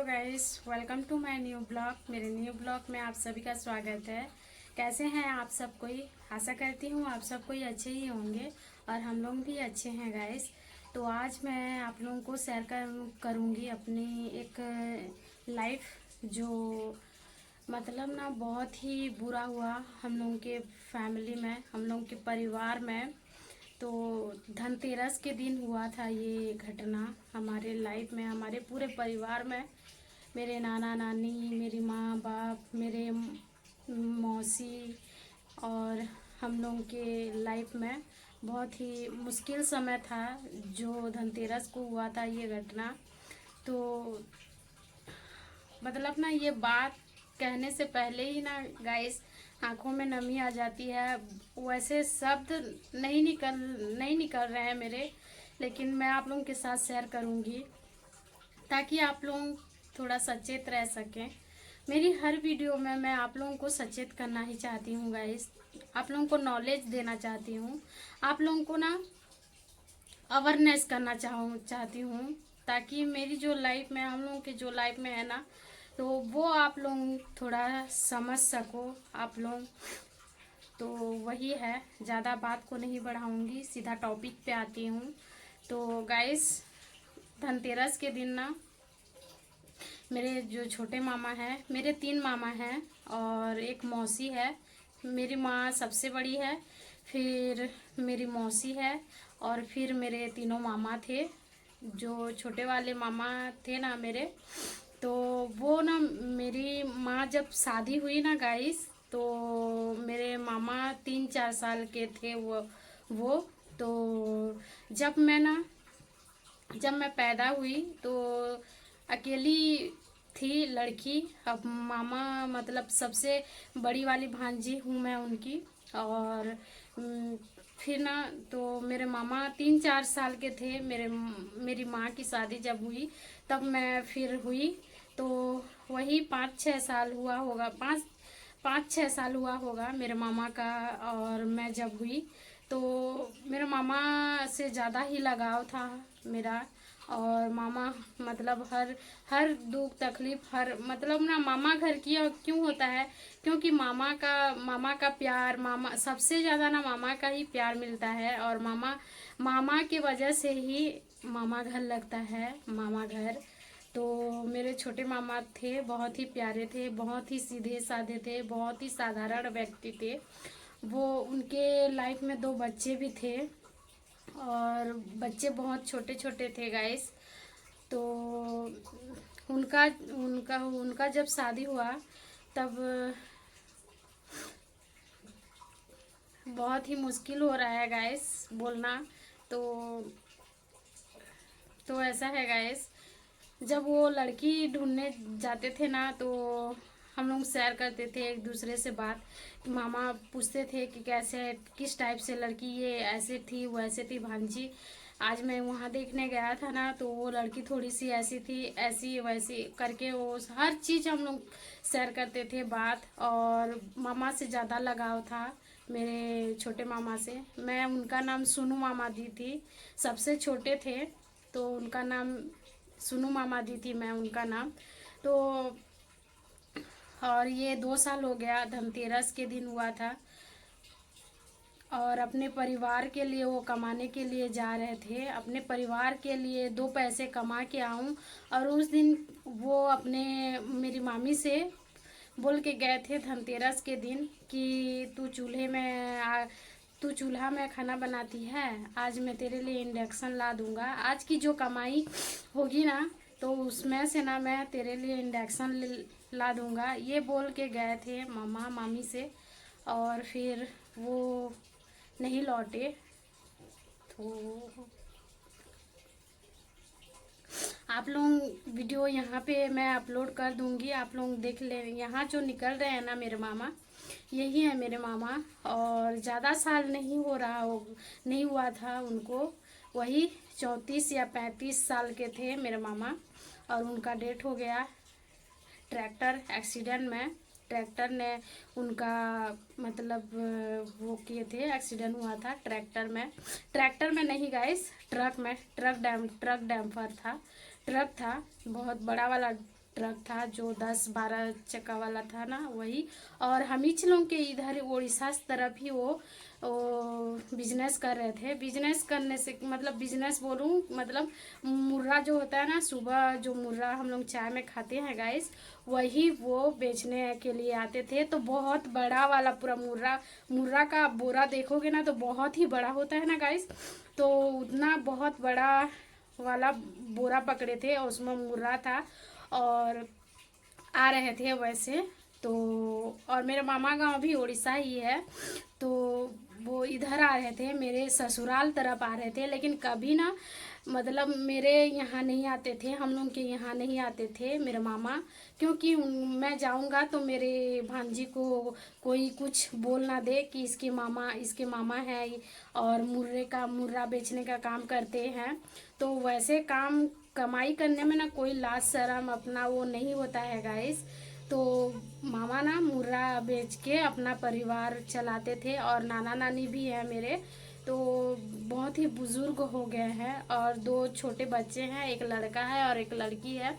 Guys, welcome to my new blog. मेरे new blog में आप सभी का स्वागत है। कैसे हैं आप सब? कोई आशा करती हूँ आप सब कोई अच्छे ही होंगे और हम लोग भी अच्छे हैं गाइस। तो आज मैं आप लोगों को शेयर करूँगी अपनी एक लाइफ जो मतलब ना बहुत ही बुरा हुआ हम लोगों के फैमिली में, हम लोगों के परिवार में। तो धनतेरस के दिन हुआ था ये घटना हमारे लाइफ में, हमारे पूरे परिवार में। मेरे नाना नानी, मेरी माँ बाप, मेरे मौसी और हम लोगों के लाइफ में बहुत ही मुश्किल समय था जो धनतेरस को हुआ था ये घटना। तो मतलब ना ये बात कहने से पहले ही ना गाइस आंखों में नमी आ जाती है। वैसे शब्द नहीं निकल रहे हैं मेरे, लेकिन मैं आप लोगों के साथ शेयर करूंगी ताकि आप लोग थोड़ा सचेत रह सकें। मेरी हर वीडियो में मैं आप लोगों को सचेत करना ही चाहती हूँ गाइस, आप लोगों को नॉलेज देना चाहती हूँ, आप लोगों को ना अवेयरनेस करना चाहती हूँ ताकि मेरी जो लाइफ में, हम लोगों के जो लाइफ में है ना, तो वो आप लोग थोड़ा समझ सको आप लोग। तो वही है, ज़्यादा बात को नहीं बढ़ाऊंगी, सीधा टॉपिक पे आती हूँ। तो गाइस, धनतेरस के दिन ना मेरे जो छोटे मामा हैं, मेरे 3 मामा हैं और एक मौसी है। मेरी माँ सबसे बड़ी है, फिर मेरी मौसी है और फिर मेरे तीनों मामा थे। जो छोटे वाले मामा थे ना मेरे, तो वो ना मेरी माँ जब शादी हुई ना गाइस, तो मेरे मामा 3-4 साल के थे वो तो जब मैं पैदा हुई तो अकेली थी लड़की। अब मामा मतलब सबसे बड़ी वाली भांजी हूँ मैं उनकी। और फिर ना तो मेरे मामा 3-4 साल के थे, मेरी माँ की शादी जब हुई तब मैं फिर हुई। तो वही 5-6 साल हुआ होगा, 5-6 साल हुआ होगा मेरे मामा का। और मैं जब हुई तो मेरे मामा से ज़्यादा ही लगाव था मेरा। और मामा मतलब हर हर दुख तकलीफ, हर मतलब ना मामा घर की क्यों होता है, क्योंकि मामा का प्यार, मामा सबसे ज़्यादा ना मामा का ही प्यार मिलता है। और मामा की वजह से ही मामा घर लगता है, मामा घर। तो मेरे छोटे मामा थे, बहुत ही प्यारे थे, बहुत ही सीधे साधे थे, बहुत ही साधारण व्यक्ति थे वो। उनके लाइफ में 2 बच्चे भी थे और बच्चे बहुत छोटे छोटे थे गाइस। तो उनका उनका उनका जब शादी हुआ तब बहुत ही मुश्किल हो रहा है गाइस बोलना। तो ऐसा है गाइस, जब वो लड़की ढूंढने जाते थे ना तो हम लोग शेयर करते थे एक दूसरे से बात। मामा पूछते थे कि कैसे, किस टाइप से लड़की, ये ऐसे थी वो ऐसे थी भांजी। आज मैं वहाँ देखने गया था ना तो वो लड़की थोड़ी सी ऐसी थी, ऐसी वैसी करके वो हर चीज़ हम लोग शेयर करते थे बात। और मामा से ज़्यादा लगाव था मेरे छोटे मामा से। मैं उनका नाम सुनू मामा दी थी, सबसे छोटे थे तो उनका नाम सुनू मामा दी थी मैं उनका नाम। तो और ये 2 साल हो गया, धनतेरस के दिन हुआ था। और अपने परिवार के लिए वो कमाने के लिए जा रहे थे, अपने परिवार के लिए 2 पैसे कमा के आऊं। और उस दिन वो अपने मेरी मामी से बोल के गए थे धनतेरस के दिन कि तू चूल्हा में खाना बनाती है, आज मैं तेरे लिए इंडक्शन ला दूंगा। आज की जो कमाई होगी ना तो उसमें से ना मैं तेरे लिए इंडक्शन ला दूंगा, ये बोल के गए थे मामा मामी से। और फिर वो नहीं लौटे। तो आप लोग वीडियो यहाँ पे मैं अपलोड कर दूंगी, आप लोग देख ले। यहाँ जो निकल रहे हैं ना मेरे मामा, यही है मेरे मामा। और ज़्यादा साल नहीं हुआ था उनको, वही 34 या 35 साल के थे मेरे मामा। और उनका डेथ हो गया ट्रैक्टर एक्सीडेंट में। ट्रैक्टर ने उनका मतलब वो किए थे, एक्सीडेंट हुआ था ट्रैक्टर में नहीं गाइस, ट्रक में। ट्रक डैम्पर था, ट्रक था बहुत बड़ा वाला ट्रक था जो 10-12 चक्का वाला था ना, वही। और हम ही लोग के इधर उड़ीसा तरफ ही वो बिजनेस कर रहे थे। बिजनेस करने से मतलब बिजनेस बोलूँ मतलब मुर्रा जो होता है ना, सुबह जो मुर्रा हम लोग चाय में खाते हैं गाइस, वही वो बेचने के लिए आते थे। तो बहुत बड़ा वाला पूरा मुर्रा का बोरा देखोगे ना तो बहुत ही बड़ा होता है ना गाइस। तो उतना बहुत बड़ा वाला बोरा पकड़े थे और उसमें मुर्रा था और आ रहे थे वैसे। तो और मेरे मामा गांव भी उड़ीसा ही है, तो वो इधर आ रहे थे, मेरे ससुराल तरफ आ रहे थे। लेकिन कभी ना मतलब मेरे यहाँ नहीं आते थे, हम लोग के यहाँ नहीं आते थे मेरे मामा, क्योंकि मैं जाऊँगा तो मेरे भांजी को कोई कुछ बोल ना दे कि इसके मामा है और मुर्रा बेचने का काम करते हैं। तो वैसे काम कमाई करने में ना कोई लाज शर्म अपना वो नहीं होता है गाइस। तो मामा ना मुर्रा बेच के अपना परिवार चलाते थे। और नाना नानी भी है मेरे, तो बहुत ही बुजुर्ग हो गए हैं और 2 छोटे बच्चे हैं, एक लड़का है और एक लड़की है।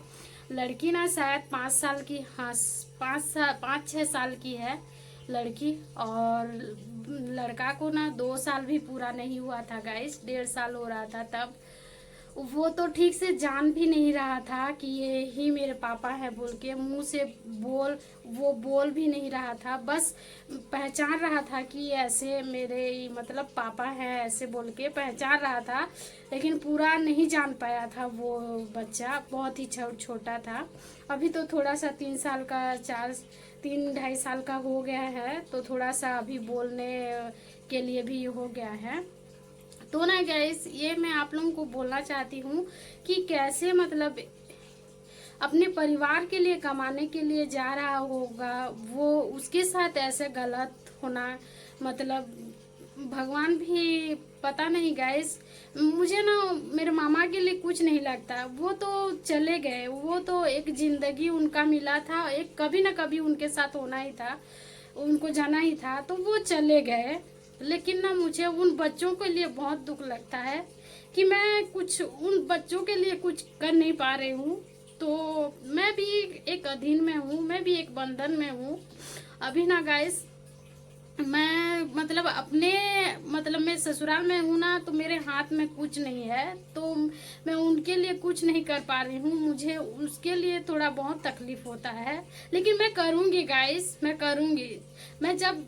लड़की ना शायद 5 साल की, हाँ 5-6 साल की है लड़की। और लड़का को ना 2 साल भी पूरा नहीं हुआ था गाइस, 1.5 साल हो रहा था तब। वो तो ठीक से जान भी नहीं रहा था कि ये ही मेरे पापा है बोल के, मुंह से बोल भी नहीं रहा था, बस पहचान रहा था कि ऐसे मेरे मतलब पापा हैं ऐसे बोल के पहचान रहा था। लेकिन पूरा नहीं जान पाया था वो बच्चा, बहुत ही छोटा था। अभी तो थोड़ा सा 3 साल का 3-2.5 साल का हो गया है, तो थोड़ा सा अभी बोलने के लिए भी हो गया है। तो ना गाइस, ये मैं आप लोगों को बोलना चाहती हूँ कि कैसे मतलब अपने परिवार के लिए कमाने के लिए जा रहा होगा वो, उसके साथ ऐसे गलत होना मतलब भगवान भी पता नहीं गाइस। मुझे ना मेरे मामा के लिए कुछ नहीं लगता, वो तो चले गए, वो तो एक जिंदगी उनका मिला था, एक कभी ना कभी उनके साथ होना ही था, उनको जाना ही था, तो वो चले गए। लेकिन ना मुझे उन बच्चों के लिए बहुत दुख लगता है कि मैं कुछ उन बच्चों के लिए कुछ कर नहीं पा रही हूँ। तो मैं भी एक अधीन में हूँ, मैं भी एक बंधन में हूँ अभी ना गाइस। मैं मतलब अपने मतलब मैं ससुराल में हूँ ना, तो मेरे हाथ में कुछ नहीं है, तो मैं उनके लिए कुछ नहीं कर पा रही हूँ। मुझे उसके लिए थोड़ा बहुत तकलीफ होता है, लेकिन मैं करूँगी गाइस, मैं करूँगी। मैं जब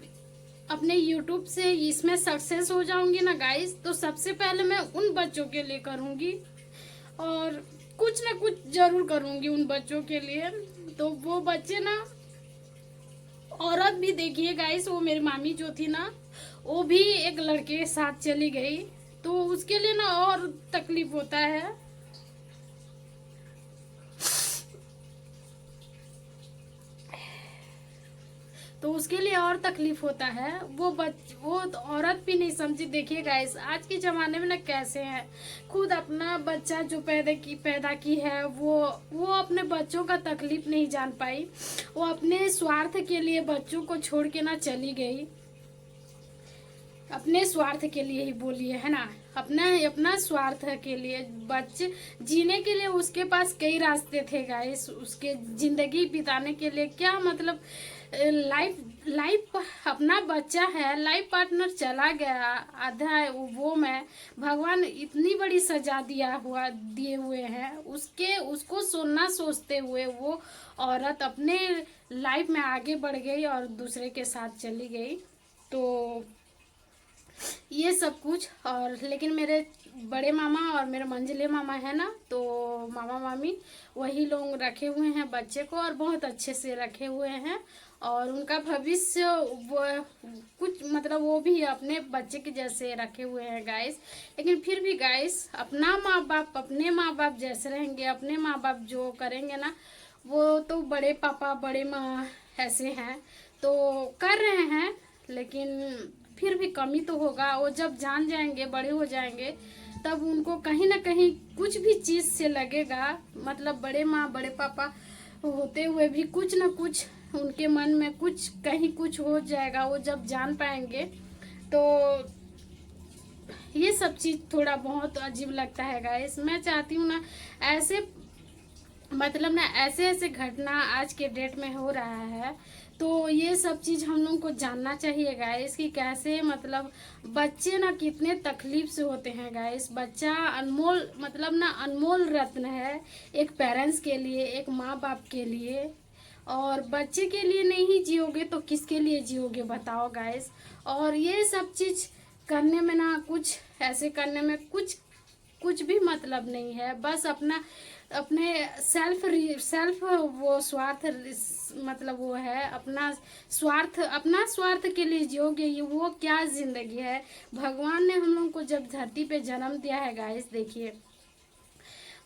अपने YouTube से इसमें सक्सेस हो जाऊंगी ना गाइस, तो सबसे पहले मैं उन बच्चों के लिए करूँगी और कुछ ना कुछ जरूर करूँगी उन बच्चों के लिए। तो वो बच्चे ना, औरत भी देखिए गाइस, वो मेरी मामी जो थी ना, वो भी एक लड़के के साथ चली गई, तो उसके लिए ना और तकलीफ होता है। तो उसके लिए और तकलीफ होता है। वो तो औरत भी नहीं समझी। देखिए गाइस, आज के ज़माने में ना कैसे हैं, खुद अपना बच्चा जो पैदा की है, वो अपने बच्चों का तकलीफ नहीं जान पाई, वो अपने स्वार्थ के लिए बच्चों को छोड़ के ना चली गई। अपने स्वार्थ के लिए ही बोलिए, है ना, अपना स्वार्थ के लिए। बच्चे जीने के लिए उसके पास कई रास्ते थे गाइस, उसके जिंदगी बिताने के लिए क्या मतलब लाइफ अपना बच्चा है, लाइफ पार्टनर चला गया आधा है वो मैं, भगवान इतनी बड़ी सजा दिए हुए हैं उसको सुनना सोचते हुए वो औरत अपने लाइफ में आगे बढ़ गई और दूसरे के साथ चली गई। तो ये सब कुछ। और लेकिन मेरे बड़े मामा और मेरे मंझले मामा है ना, तो मामा मामी वही लोग रखे हुए हैं बच्चे को और बहुत अच्छे से रखे हुए हैं। और उनका भविष्य वो कुछ मतलब वो भी अपने बच्चे के जैसे रखे हुए हैं गाइस। लेकिन फिर भी गाइस, अपने माँ बाप जैसे रहेंगे, अपने माँ बाप जो करेंगे ना, वो तो बड़े पापा बड़े माँ ऐसे हैं तो कर रहे हैं। लेकिन फिर भी कमी तो होगा, वो जब जान जाएंगे, बड़े हो जाएंगे, तब उनको कहीं ना कहीं कुछ भी चीज़ से लगेगा। मतलब बड़े माँ बड़े पापा होते हुए भी कुछ ना कुछ उनके मन में कहीं कुछ हो जाएगा, वो जब जान पाएंगे। तो ये सब चीज़ थोड़ा बहुत अजीब लगता है गाइस। मैं चाहती हूँ ना ऐसे मतलब ना ऐसे ऐसे घटना आज के डेट में हो रहा है। तो ये सब चीज़ हम लोग को जानना चाहिए गाइस कि कैसे मतलब बच्चे ना कितने तकलीफ से होते हैं गाइस। बच्चा अनमोल मतलब ना अनमोल रत्न है एक पेरेंट्स के लिए, एक माँ बाप के लिए। और बच्चे के लिए नहीं जियोगे तो किसके लिए जियोगे बताओ गाइस। और ये सब चीज़ करने में ना कुछ ऐसे करने में कुछ कुछ भी मतलब नहीं है। बस अपना अपने सेल्फ वो स्वार्थ मतलब वो है अपना स्वार्थ के लिए जियोगे, ये वो क्या जिंदगी है। भगवान ने हम लोग को जब धरती पे जन्म दिया है गाइस, देखिए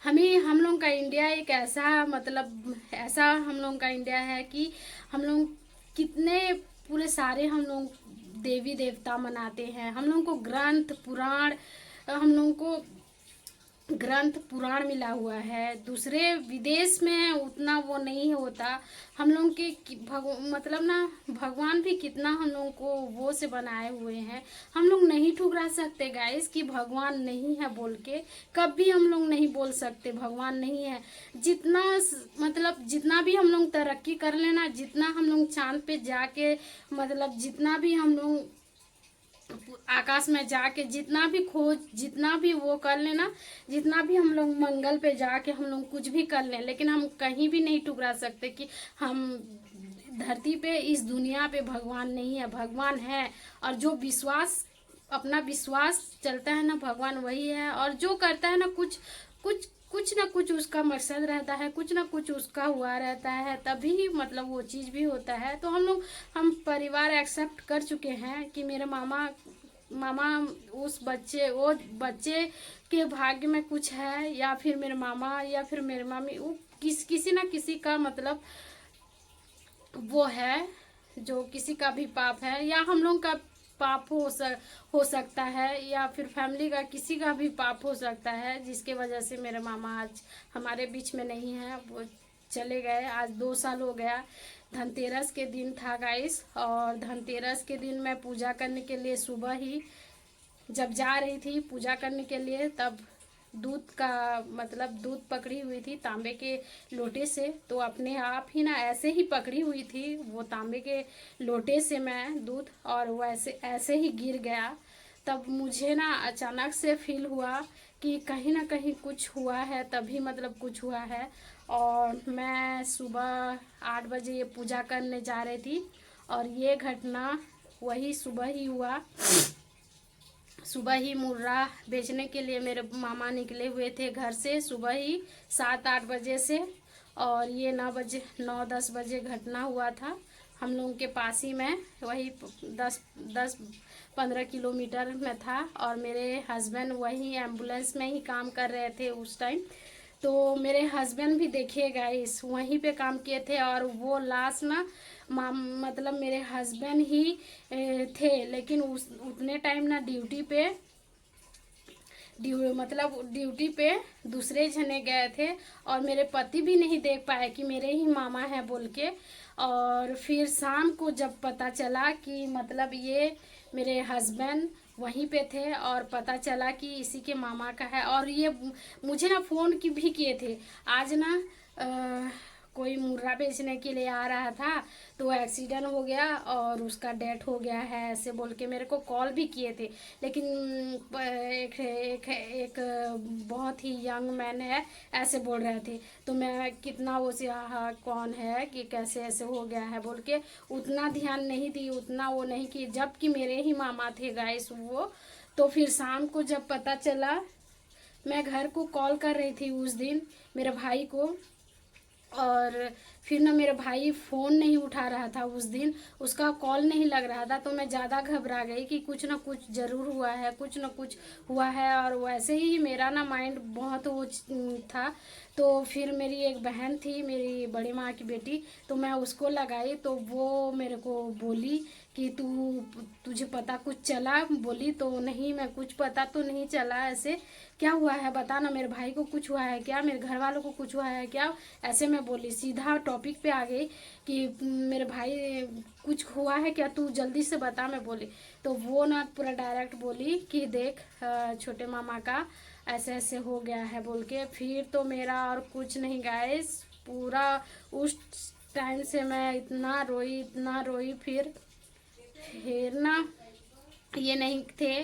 हम लोग का इंडिया एक ऐसा मतलब ऐसा हम लोग का इंडिया है कि हम लोग कितने पूरे सारे हम लोग देवी देवता मनाते हैं। हम लोग को हम लोग को ग्रंथ पुराण मिला हुआ है। दूसरे विदेश में उतना वो नहीं होता। हम लोग के मतलब ना भगवान भी कितना हम लोग को वो से बनाए हुए हैं। हम लोग नहीं ठुकरा सकते गाइस कि भगवान नहीं है बोल के। कभी हम लोग नहीं बोल सकते भगवान नहीं है। मतलब जितना भी हम लोग तरक्की कर लेना, जितना हम लोग चांद पे जाके मतलब जितना भी हम लोग आकाश में जाके जितना भी खोज जितना भी वो कर लेना, जितना भी हम लोग मंगल पे जाके हम लोग कुछ भी कर लें, लेकिन हम कहीं भी नहीं ठुकरा सकते कि हम धरती पे इस दुनिया पे भगवान नहीं है। भगवान है। और जो विश्वास अपना विश्वास चलता है ना, भगवान वही है। और जो करता है ना कुछ ना कुछ उसका मकसद रहता है, कुछ ना कुछ उसका हुआ रहता है, तभी मतलब वो चीज़ भी होता है। तो हम परिवार एक्सेप्ट कर चुके हैं कि मेरे मामा मामा वो बच्चे के भाग्य में कुछ है, या फिर मेरे मामा या फिर मेरे मामी वो किसी ना किसी का मतलब वो है, जो किसी का भी पाप है, या हम लोग का पाप हो सकता है, या फिर फैमिली का किसी का भी पाप हो सकता है, जिसके वजह से मेरे मामा आज हमारे बीच में नहीं है। वो चले गए। आज 2 साल हो गया। धनतेरस के दिन था गाइस, और धनतेरस के दिन मैं पूजा करने के लिए सुबह ही जब जा रही थी पूजा करने के लिए, तब दूध का मतलब दूध पकड़ी हुई थी तांबे के लोटे से। तो अपने आप ही ना ऐसे ही पकड़ी हुई थी वो तांबे के लोटे से मैं दूध, और वैसे ऐसे ही गिर गया। तब मुझे ना अचानक से फील हुआ कि कहीं ना कहीं कुछ हुआ है, तभी मतलब कुछ हुआ है। और मैं सुबह 8 बजे ये पूजा करने जा रही थी, और ये घटना वही सुबह ही हुआ। सुबह ही मुर्रा बेचने के लिए मेरे मामा निकले हुए थे घर से सुबह ही 7-8 बजे से। और ये 9-10 बजे घटना हुआ था हम लोगों के पास ही में। वही 10-15 किलोमीटर में था। और मेरे हस्बैंड वही एम्बुलेंस में ही काम कर रहे थे उस टाइम। तो मेरे हस्बैंड भी देखिएगा इस वहीं पे काम किए थे। और वो लाश ना मतलब मेरे हस्बैंड ही थे, लेकिन उतने टाइम ना ड्यूटी पे दूसरे जने गए थे। और मेरे पति भी नहीं देख पाए कि मेरे ही मामा हैं बोल के। और फिर शाम को जब पता चला कि मतलब ये मेरे हस्बैंड वहीं पे थे, और पता चला कि इसी के मामा का है। और ये मुझे ना फ़ोन की भी किए थे। आज ना कोई मुर्रा बेचने के लिए आ रहा था, तो एक्सीडेंट हो गया और उसका डेथ हो गया है ऐसे बोल के मेरे को कॉल भी किए थे। लेकिन एक बहुत ही यंग मैन है ऐसे बोल रहे थे। तो मैं कितना वो से हाँ कौन है कि कैसे ऐसे हो गया है बोल के उतना ध्यान नहीं दी, उतना वो नहीं की, जबकि मेरे ही मामा थे गाइस वो। तो फिर शाम को जब पता चला, मैं घर को कॉल कर रही थी उस दिन मेरे भाई को। और फिर ना मेरा भाई फ़ोन नहीं उठा रहा था उस दिन, उसका कॉल नहीं लग रहा था। तो मैं ज़्यादा घबरा गई कि कुछ ना कुछ ज़रूर हुआ है, कुछ ना कुछ हुआ है। और वैसे ही मेरा ना माइंड बहुत वो था। तो फिर मेरी एक बहन थी, मेरी बड़ी माँ की बेटी, तो मैं उसको लगाई। तो वो मेरे को बोली कि तुझे पता कुछ चला? बोली तो नहीं, मैं कुछ पता तो नहीं चला। ऐसे क्या हुआ है बता ना, मेरे भाई को कुछ हुआ है क्या, मेरे घर वालों को कुछ हुआ है क्या? ऐसे मैं बोली, सीधा टॉपिक पे आ गई कि मेरे भाई कुछ हुआ है क्या, तू जल्दी से बता, मैं बोली। तो वो ना पूरा डायरेक्ट बोली कि देख छोटे मामा का ऐसे ऐसे हो गया है बोल के। फिर तो मेरा और कुछ नहीं गाइस, पूरा उस टाइम से मैं इतना रोई। फिर ना ये नहीं थे,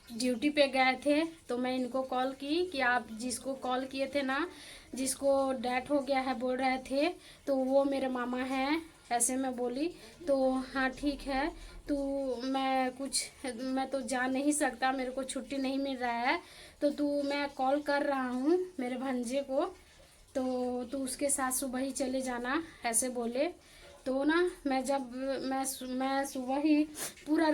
ड्यूटी पे गए थे, तो मैं इनको कॉल की कि आप जिसको कॉल किए थे ना, जिसको डेथ हो गया है बोल रहे थे, तो वो मेरे मामा हैं, ऐसे मैं बोली। तो हाँ ठीक है, तो मैं तो जा नहीं सकता, मेरे को छुट्टी नहीं मिल रहा है, तो मैं कॉल कर रहा हूँ मेरे भांजे को, तो तू उसके साथ सुबह ही चले जाना, ऐसे बोले। तो ना मैं सुबह ही पूरा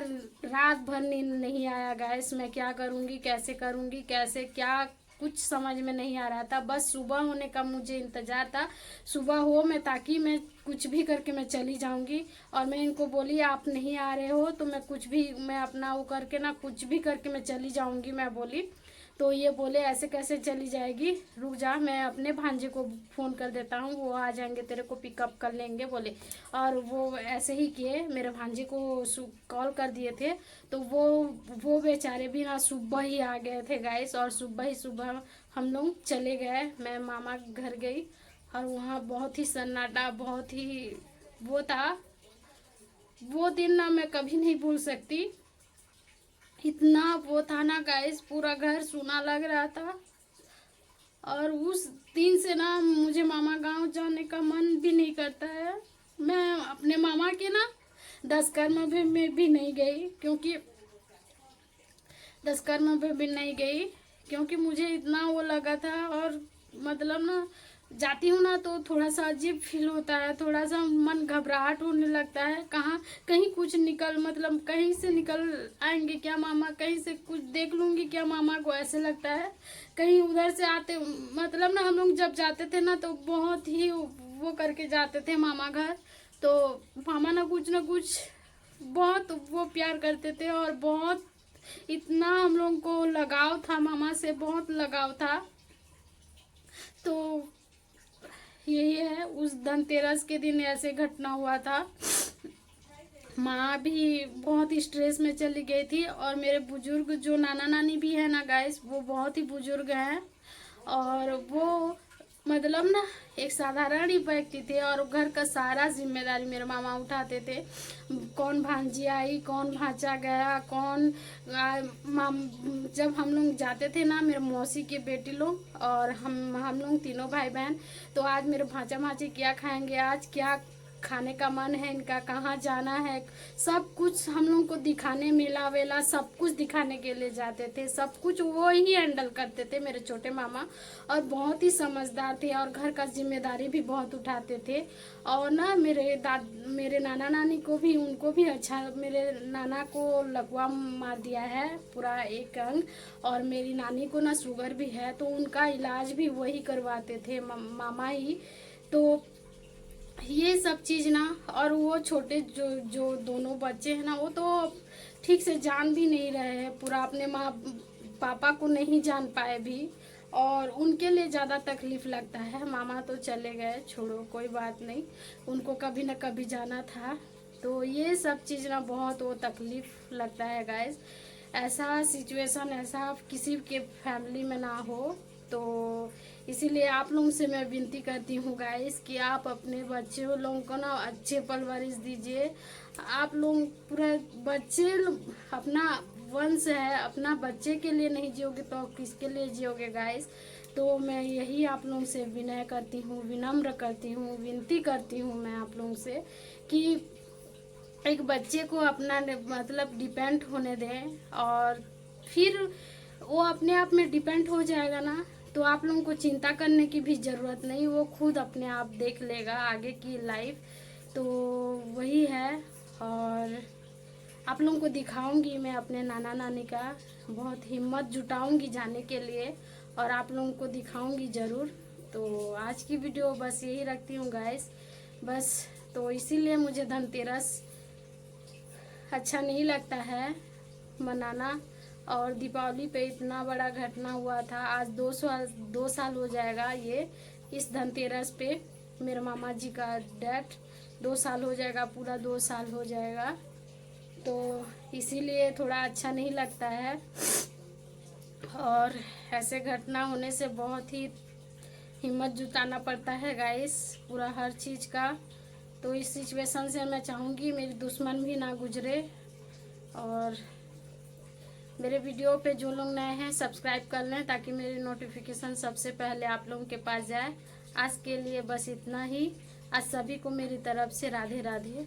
रात भर नींद नहीं आया गैस। मैं क्या करूँगी, कैसे करूँगी, कैसे क्या, कुछ समझ में नहीं आ रहा था। बस सुबह होने का मुझे इंतज़ार था, सुबह हो मैं, ताकि मैं कुछ भी करके मैं चली जाऊंगी। और मैं इनको बोली आप नहीं आ रहे हो तो मैं अपना वो करके ना कुछ भी करके मैं चली जाऊंगी, मैं बोली। तो ये बोले ऐसे कैसे चली जाएगी, रुक जा, मैं अपने भांजे को फ़ोन कर देता हूँ, वो आ जाएंगे, तेरे को पिकअप कर लेंगे बोले। और वो ऐसे ही किए, मेरे भांजे को कॉल कर दिए थे। तो वो बेचारे भी ना सुबह ही आ गए थे गाइस, और सुबह हम लोग चले गए, मैं मामा घर गई। और वहाँ बहुत ही सन्नाटा, बहुत ही वो था, वो दिन ना मैं कभी नहीं भूल सकती। इतना वो था ना गाइस, पूरा घर सूना लग रहा था। और उस दिन से ना मुझे मामा गांव जाने का मन भी नहीं करता है। मैं अपने मामा के ना दशकर्मा में भी नहीं गई, क्योंकि दशकर्मा में भी नहीं गई क्योंकि मुझे इतना वो लगा था। और मतलब ना जाती हूँ ना तो थोड़ा सा अजीब फील होता है, थोड़ा सा मन घबराहट होने लगता है, कहाँ कहीं कुछ मतलब कहीं से निकल आएंगे क्या मामा, कहीं से कुछ देख लूँगी क्या मामा को, ऐसे लगता है। कहीं उधर से आते, मतलब ना हम लोग जब जाते थे ना तो बहुत ही वो करके जाते थे मामा घर। तो मामा ना कुछ बहुत वो प्यार करते थे, और बहुत इतना हम लोग को लगाव था, मामा से बहुत लगाव था। तो यही है, उस धनतेरस के दिन ऐसे घटना हुआ था। माँ भी बहुत स्ट्रेस में चली गई थी, और मेरे बुजुर्ग जो नाना नानी भी है ना गाइस, वो बहुत ही बुजुर्ग हैं। और वो मतलब ना एक साधारण ही व्यक्ति थे, और घर का सारा जिम्मेदारी मेरे मामा उठाते थे। कौन भांजी आई, कौन भांजा गया, जब हम लोग जाते थे ना, मेरे मौसी के बेटी लोग और हम लोग तीनों भाई बहन, तो आज मेरे भांजा भांजी क्या खाएंगे, आज क्या खाने का मन है इनका, कहाँ जाना है, सब कुछ हम लोग को दिखाने, मेला वेला सब कुछ दिखाने के लिए जाते थे। सब कुछ वो ही हैंडल करते थे मेरे छोटे मामा, और बहुत ही समझदार थे, और घर का जिम्मेदारी भी बहुत उठाते थे। और ना मेरे नाना नानी को भी, उनको भी अच्छा, मेरे नाना को लकवा मार दिया है पूरा एक अंग, और मेरी नानी को ना शुगर भी है, तो उनका इलाज भी वही करवाते थे, मामा ही। तो ये सब चीज़ ना, और वो छोटे जो जो दोनों बच्चे हैं ना, वो तो ठीक से जान भी नहीं रहे हैं, पूरा अपने माँ पापा को नहीं जान पाए भी, और उनके लिए ज़्यादा तकलीफ़ लगता है। मामा तो चले गए, छोड़ो कोई बात नहीं, उनको कभी ना कभी जाना था। तो ये सब चीज़ ना बहुत वो तकलीफ़ लगता है गाइस। ऐसा सिचुएशन ऐसा किसी के फैमिली में ना हो। तो इसीलिए आप लोगों से मैं विनती करती हूँ गाइस कि आप अपने बच्चे लोगों को ना अच्छे परवरिश दीजिए। आप लोग पूरा बच्चे अपना वंश है, अपना बच्चे के लिए नहीं जियोगे तो किसके लिए जियोगे गाइस। तो मैं यही आप लोगों से विनय करती हूँ, विनम्र करती हूँ, विनती करती हूँ मैं आप लोगों से कि एक बच्चे को अपना मतलब डिपेंड होने दें, और फिर वो अपने आप में डिपेंड हो जाएगा ना, तो आप लोगों को चिंता करने की भी ज़रूरत नहीं, वो खुद अपने आप देख लेगा आगे की लाइफ। तो वही है। और आप लोगों को दिखाऊंगी मैं अपने नाना नानी का, बहुत हिम्मत जुटाऊंगी जाने के लिए, और आप लोगों को दिखाऊंगी ज़रूर। तो आज की वीडियो बस यही रखती हूँ गाइस, बस। तो इसीलिए मुझे धनतेरस अच्छा नहीं लगता है मनाना। और दीपावली पे इतना बड़ा घटना हुआ था, आज 2 साल हो जाएगा ये, इस धनतेरस पे मेरे मामा जी का डेथ 2 साल हो जाएगा, पूरा 2 साल हो जाएगा। तो इसीलिए थोड़ा अच्छा नहीं लगता है। और ऐसे घटना होने से बहुत ही हिम्मत जुटाना पड़ता है गाइस, पूरा हर चीज़ का। तो इस सिचुएशन से मैं चाहूँगी मेरी दुश्मन भी ना गुजरे। और मेरे वीडियो पे जो लोग नए हैं सब्सक्राइब कर लें ताकि मेरी नोटिफिकेशन सबसे पहले आप लोगों के पास जाए। आज के लिए बस इतना ही। आज सभी को मेरी तरफ से राधे राधे।